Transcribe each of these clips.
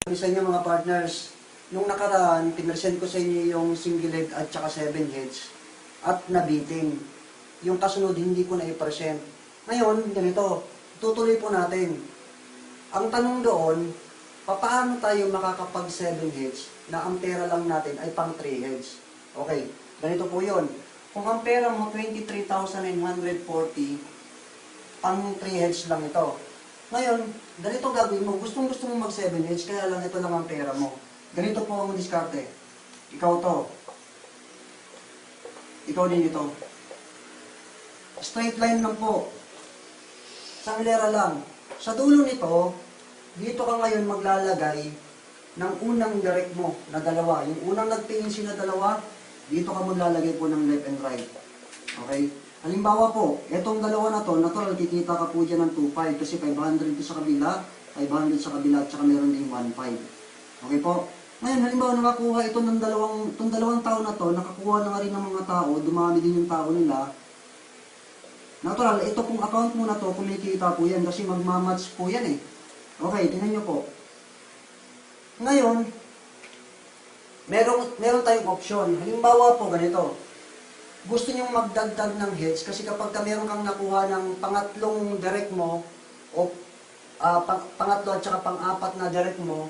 Sa inyo mga partners, nung nakaraan, pinresent ko sa inyo yung single leg at saka 7 heads at nabiting. Yung kasunod, hindi ko na i-present. Ngayon, ganito, tutuloy po natin. Ang tanong doon, paano tayo makakapag 7 heads na ang pera lang natin ay pang 3 heads? Okay, ganito po yun. Kung ang pera mo 23,940, pang 3 heads lang ito. Ngayon, ganito gagawin mo. Gustong-gusto mo mag 7 heads, kaya lang ito lang ang pera mo. Ganito po ang diskarte. Ikaw to. Ikaw din ito. Straight line lang po. Sanglera lang. Sa dulo nito, dito ka ngayon maglalagay ng unang direct mo na dalawa. Yung unang nag-PNC na dalawa, dito ka maglalagay po ng left and right. Okay? Halimbawa po, itong dalawa na to, natural, kikita ka po dyan ng 2.5 kasi 500 ito sa kabila, 500 sa kabila, at saka meron din 1.5. Okay po? Ngayon, halimbawa, nakakuha ito ng dalawang tao na to, nakakuha na nga rin ng mga tao, dumami din yung tao nila. Natural, ito pong account mo na to, kumikita po yan kasi magmamatch po yan eh. Okay, tingnan nyo po. Ngayon, meron tayong option. Halimbawa po, ganito. Gusto nyong magdagdag ng heads kasi kapag meron kang nakuha ng pangatlong direct mo o pangatlo at saka pang-apat na direct mo,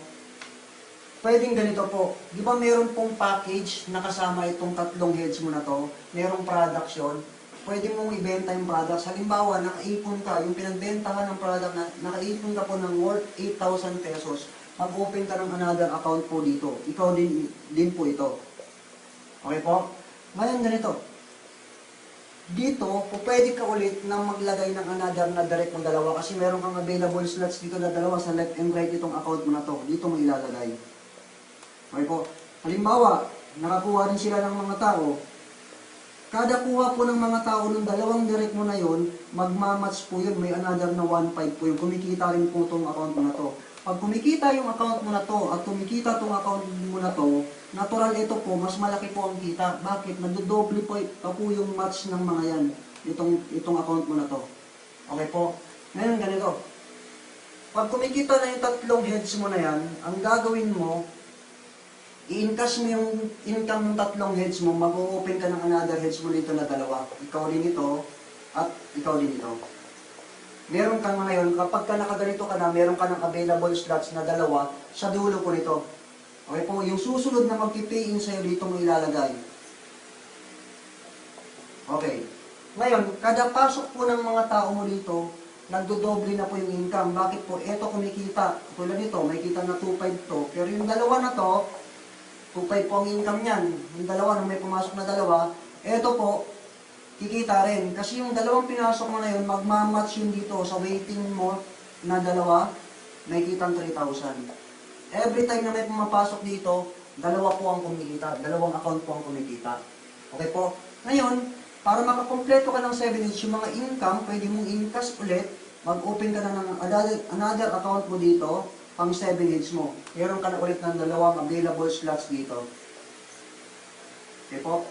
pwedeng ganito po. Di ba meron pong package na kasama itong tatlong heads mo na to? Merong products yun. Pwede mong ibenta yung products. Halimbawa, nakaipon ka, yung pinagbentahan ng product na nakaipon ka po ng worth 8,000 pesos, mag-open ka ng another account po dito. Ikaw din po ito. Okay po? Ngayon ganito. Dito, pwede ka ulit na maglagay ng another na direct mo dalawa kasi meron kang available slots dito na dalawa sa left and right itong account mo na to. Dito mo ilalagay. Okay po. Halimbawa, nakakuha rin sila ng mga tao. Kada kuha po ng mga tao ng dalawang direct mo na yon, magmamatch po yun. May another na 1.5 po yun. Kumikita rin po itong account mo na to. Pag kumikita yung account mo na to at kumikita itong account mo na to, natural ito po, mas malaki po ang kita. Bakit? Nagdodoble po yung match ng mga yan. Itong account mo na to. Okay po? Ngayon ganito. Pag kumikita na yung tatlong heads mo na yan, ang gagawin mo, i-encash mo yung income ng tatlong heads mo, mag-open ka ng another heads mo dito na dalawa. Ikaw din ito, at ikaw din ito. Meron ka ngayon, kapag ka nakaganito ka na, meron ka ng available slots na dalawa sa dulo po nito. Okay po, yung susunod na mag-pay in sa'yo dito mo ilalagay. Okay. Ngayon, kada pasok po ng mga tao mo dito, nagdodoble na po yung income. Bakit po? Ito kumikita. Tulad nito, may kita na 2.5 to. Pero yung dalawa na to, 2.5 po ang income niyan. Yung dalawa na may pumasok na dalawa, ito po, kikita rin. Kasi yung dalawang pinasok mo na yun, magmamatch yun dito sa waiting mo na dalawa, may kitang 3,000. Every time na may pumapasok dito, dalawa po ang kumikita. Dalawang account po ang kumikita. Okay po? Ngayon, para makakompleto ka ng 7 heads, yung mga income, pwede mong in-cash ulit, mag-open ka na ng another account mo dito, pang 7 heads mo. Meron ka na ulit ng dalawang available slots dito. Okay po?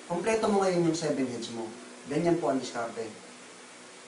Kompleto mo ngayon yung 7 heads mo. Ganyan po ang diskarte.